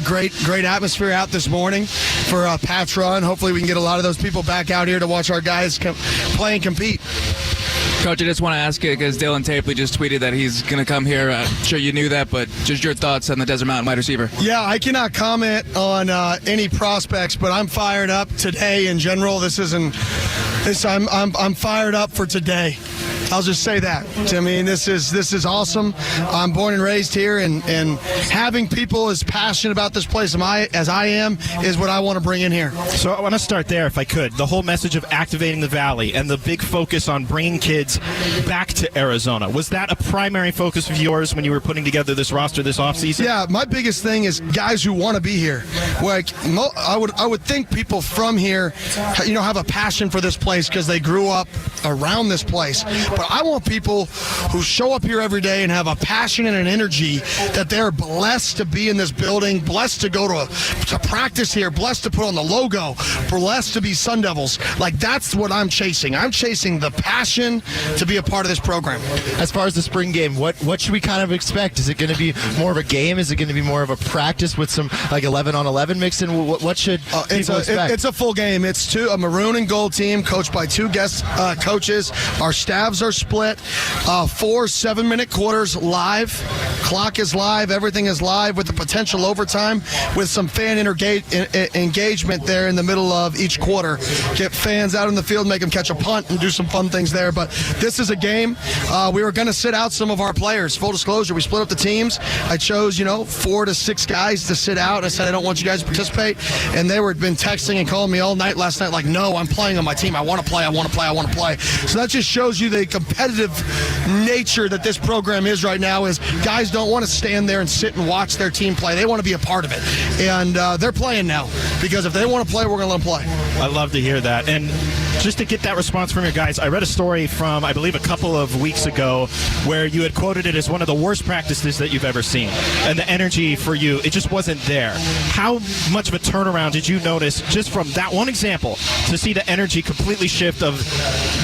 Great atmosphere out this morning for Pat's Run. Hopefully we can get a lot of those people back out here to watch our guys play and compete. Coach, I just want to ask you, because Dylan Tapley just tweeted that he's going to come here. I'm sure you knew that, but just your thoughts on the Desert Mountain wide receiver. Yeah, I cannot comment on any prospects, but I'm fired up today in general. I'm fired up for today. I'll just say that. I mean, this is awesome. I'm born and raised here, and having people as passionate about this place as I am is what I want to bring in here. So I want to start there, if I could. The whole message of activating the Valley and the big focus on bringing kids back to Arizona. Was that a primary focus of yours when you were putting together this roster this offseason? Yeah, my biggest thing is guys who want to be here. Like, I would think people from here, have a passion for this place because they grew up around this place. But I want people who show up here every day and have a passion and an energy that they're blessed to be in this building, blessed to go to practice here, blessed to put on the logo, blessed to be Sun Devils. Like, that's what I'm chasing. I'm chasing the passion to be a part of this program. As far as the spring game, what should we kind of expect? Is it going to be more of a game? Is it going to be more of a practice with some 11-on-11 mixed in? What should people expect? It's a full game. It's a maroon and gold team coached by two guest coaches. Our staffs are split. 4 7-minute quarters live. Clock is live. Everything is live with the potential overtime with some fan engagement there in the middle of each quarter. Get fans out in the field, make them catch a punt and do some fun things there. But this is a game. We were going to sit out some of our players. Full disclosure, we split up the teams. I chose, 4 to 6 guys to sit out. I said, I don't want you guys to participate. And they were been texting and calling me all night last night like, no, I'm playing on my team. I want to play. I want to play. I want to play. So that just shows you the competitive nature that this program is right now. Is guys don't want to stand there and sit and watch their team play. They want to be a part of it. And they're playing now because if they want to play, we're going to let them play. I love to hear that. And just to get that response from your guys, I read a story from, I believe, a couple of weeks ago where you had quoted it as one of the worst practices that you've ever seen. And the energy for you, it just wasn't there. How much of a turnaround did you notice just from that one example to see the energy completely shift of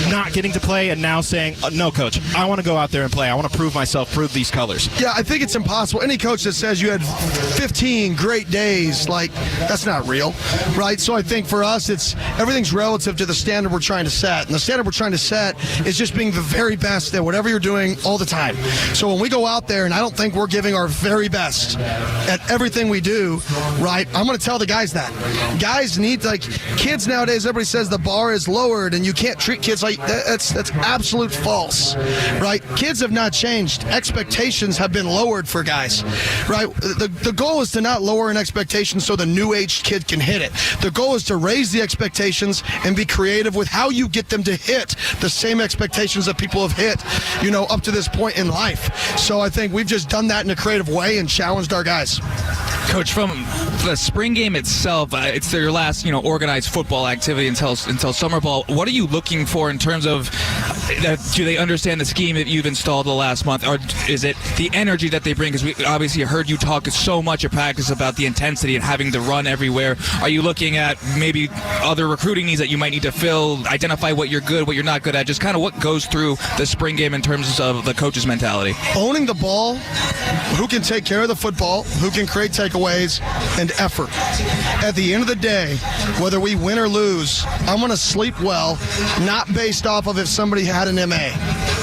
not getting to play and now saying, no, coach, I want to go out there and play. I want to prove myself, prove these colors. Yeah, I think it's impossible. Any coach that says you had 15 great days, that's not real, right? So I think for us, everything's relative to the standard we're trying to set. And the standard we're trying to set is just being the very best at whatever you're doing all the time. So when we go out there, and I don't think we're giving our very best at everything we do, right, I'm going to tell the guys that. Guys need, kids nowadays, everybody says the bar is lowered and you can't treat kids like that's absolute false, right? Kids have not changed. Expectations have been lowered for guys, right? The goal is to not lower an expectation so the new age kid can hit it. The goal is to raise the expectations and be creative with how you get them to hit the same expectations that people have hit, up to this point in life. So I think we've just done that in a creative way and challenged our guys. Coach, from the spring game itself, it's your last, organized football activity until summer ball. What are you looking for in terms of, do they understand the scheme that you've installed the last month, or is it the energy that they bring? Because we obviously heard you talk so much at practice about the intensity and having to run everywhere. Are you looking at maybe other recruiting needs that you might need to fill, identify what you're good, what you're not good at, just kind of what goes through the spring game in terms of the coach's mentality? Owning the ball, who can take care of the football, who can create takeaways, and effort. At the end of the day, whether we win or lose, I'm going to sleep well, not based off of if somebody had an MA,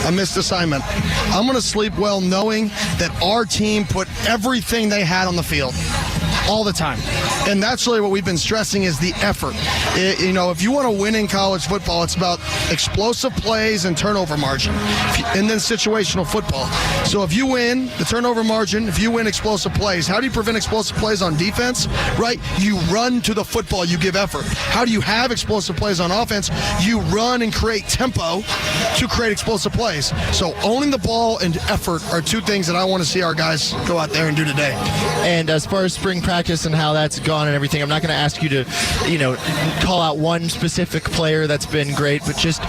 a missed assignment. I'm going to sleep well knowing that our team put everything they had on the field all the time. And that's really what we've been stressing is the effort. If you want to win in college football, it's about explosive plays and turnover margin, and then situational football. So if you win the turnover margin, if you win explosive plays, how do you prevent explosive plays on defense, right? You run to the football, you give effort. How do you have explosive plays on offense? You run and create tempo to create explosive plays. So owning the ball and effort are two things that I want to see our guys go out there and do today. And as far as spring practice and how that's gone and everything, I'm not going to ask you to, call out one specific player that's been great, but just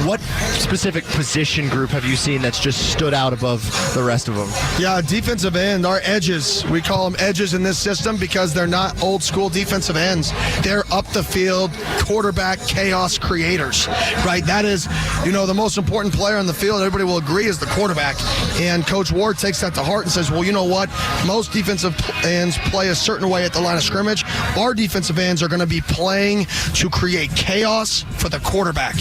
what specific position group have you seen that's just stood out above the rest of them? Yeah, defensive end, our edges. We call them edges in this system because they're not old school defensive ends. They're up the field, quarterback chaos creators, right? That is, the most important player on the field, everybody will agree, is the quarterback. And Coach Ward takes that to heart and says, well, you know what? Most defensive ends play a certain certain way at the line of scrimmage. Our defensive ends are going to be playing to create chaos for the quarterback.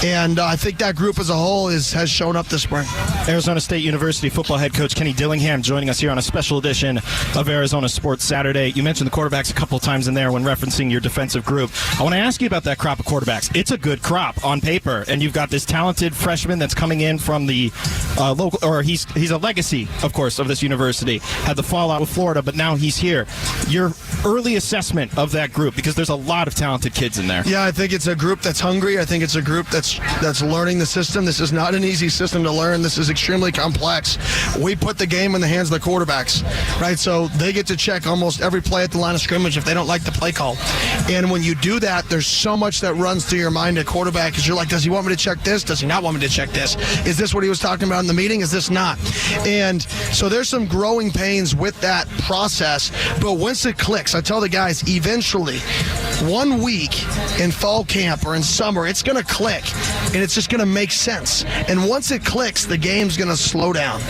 And I think that group as a whole has shown up this spring. Arizona State University football head coach Kenny Dillingham joining us here on a special edition of Arizona Sports Saturday. You mentioned the quarterbacks a couple of times in there when referencing your defensive group. I want to ask you about that crop of quarterbacks. It's a good crop on paper, and you've got this talented freshman that's coming in from the local, or he's a legacy, of course, of this university. Had the fallout with Florida, but now he's here. Your early assessment of that group, because there's a lot of talented kids in there. Yeah, I think it's a group that's hungry. I think it's a group that's learning the system. This is not an easy system to learn. This is extremely complex. We put the game in the hands of the quarterbacks, right? So they get to check almost every play at the line of scrimmage if they don't like the play call. And when you do that, there's so much that runs through your mind at quarterback because you're like, does he want me to check this? Does he not want me to check this? Is this what he was talking about in the meeting? Is this not? And so there's some growing pains with that process. But once it clicks, I tell the guys, eventually, 1 week in fall camp or in summer, it's going to click, and it's just going to make sense. And once it clicks, the game's going to slow down.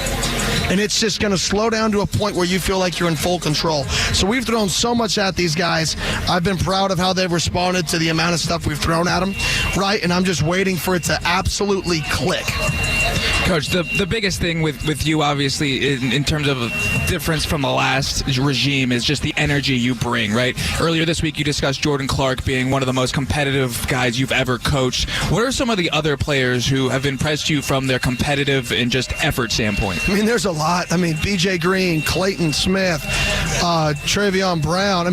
And it's just going to slow down to a point where you feel like you're in full control. So we've thrown so much at these guys. I've been proud of how they've responded to the amount of stuff we've thrown at them, right? And I'm just waiting for it to absolutely click. Coach, the biggest thing with you, obviously, in terms of a difference from the last regime is just the energy you bring, right? Earlier this week, you discussed Jordan Clark being one of the most competitive guys you've ever coached. What are some of the other players who have impressed you from their competitive and just effort standpoint? I mean, there's a lot. I mean, B.J. Green, Clayton Smith, Travion Brown,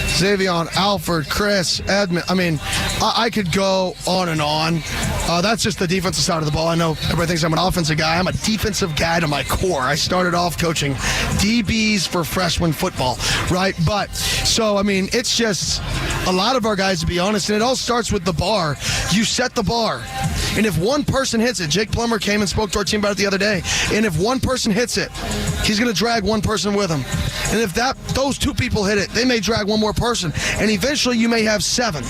Xavier Alford, Chris, Edmund. I could go on and on. That's just the defensive side of the ball. I know everybody thinks I'm an offensive guy. I'm a defensive guy to my core. I started off coaching DBs for freshman football, right? But, so, it's just a lot of our guys, to be honest, and it all starts with the bar. You set the bar. And if one person hits it, Jake Plummer came and spoke to our team about it the other day, and if one person hits it, he's going to drag one person with him. And if those two people hit it, they may drag one more person. And eventually you may have 7,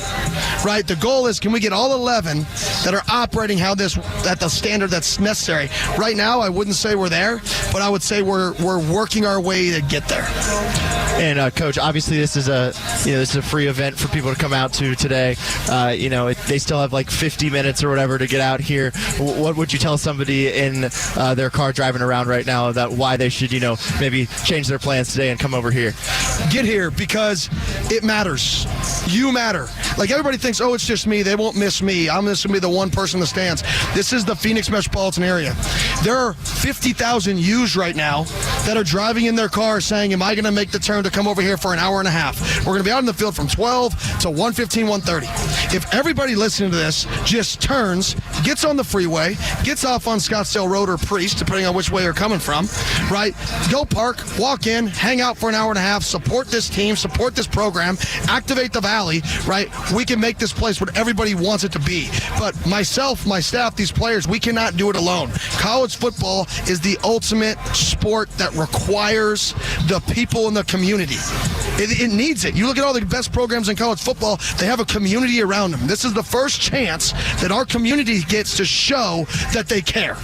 right? The goal is, can we get all 11 that are operating at the standard that's necessary? Right now, I wouldn't say we're there, but I would say we're working our way to get there. And Coach, obviously this is a free event for people to come out to today. They still have like 50 minutes or whatever to get out here. What would you tell somebody in their car driving around right now that why they should maybe change their plans today and come over here? Get here because it matters. You matter. Like everybody thinks, oh, it's just me. They won't miss me. I'm just going to be the one person in the stands. This is the Phoenix metropolitan area. There are 50,000 yous right now that are driving in their car saying, am I going to make the turn to come over here for an hour and a half? We're going to be out in the field from 12 to 1:15, 1:30. If everybody listening to this just turns, gets on the freeway, gets off on Scottsdale Road or Priest, depending on which way they're coming from, right? Go park, walk in, hang out for an hour and a half, support this team, support this program, activate the Valley, right? We can make this place what everybody wants it to be. But myself, my staff, these players, we cannot do it alone. College football is the ultimate sport that requires the people in the community. It needs it. You look at all the best programs in college football, they have a community around them. This is the first chance that our community gets to show that they care.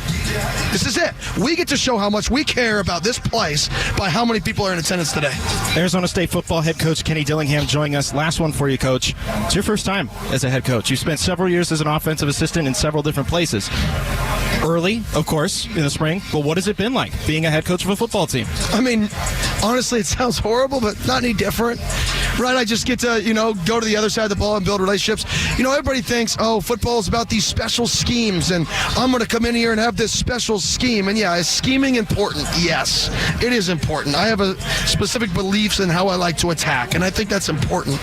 This is it. We get to show how much we care about this place by how many people are in attendance today. Arizona State football head coach Kenny Dillingham joining us. Last one for you, Coach. It's your first time as a head coach. You spent several years as an offensive assistant in several different places. Early, of course, in the spring, but what has it been like being a head coach of a football team? Honestly, it sounds horrible, but not any different, right? I just get to, go to the other side of the ball and build relationships. Everybody thinks, football is about these special schemes, and I'm going to come in here and have this special scheme. And yeah, is scheming important? Yes, it is important. I have a specific beliefs in how I like to attack, and I think that's important.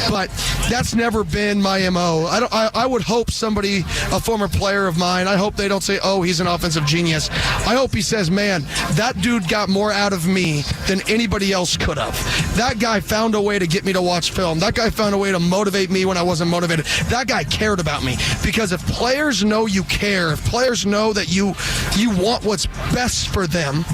But that's never been my MO. I would hope somebody, a former player of mine, I hope they don't say, oh, he's an offensive genius. I hope he says, man, that dude got more out of me than anybody else could have. That guy found a way to get me to watch film. That guy found a way to motivate me when I wasn't motivated. That guy cared about me. Because if players know you care, if players know that you want what's best for them,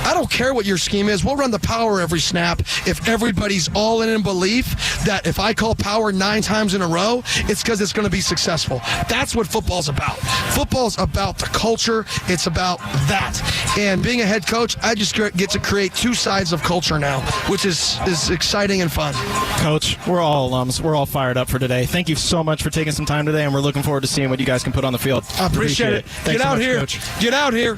I don't care what your scheme is. We'll run the power every snap if everybody's all in belief that if I call power 9 times in a row, it's because it's going to be successful. That's what football's about. Football's about the culture. It's about that. And being a head coach, I just get to create 2 sides of culture now, which is exciting and fun. Coach, we're all alums. We're all fired up for today. Thank you so much for taking some time today, and we're looking forward to seeing what you guys can put on the field. I appreciate it. Thanks Get so out much, here. Coach. Get out here.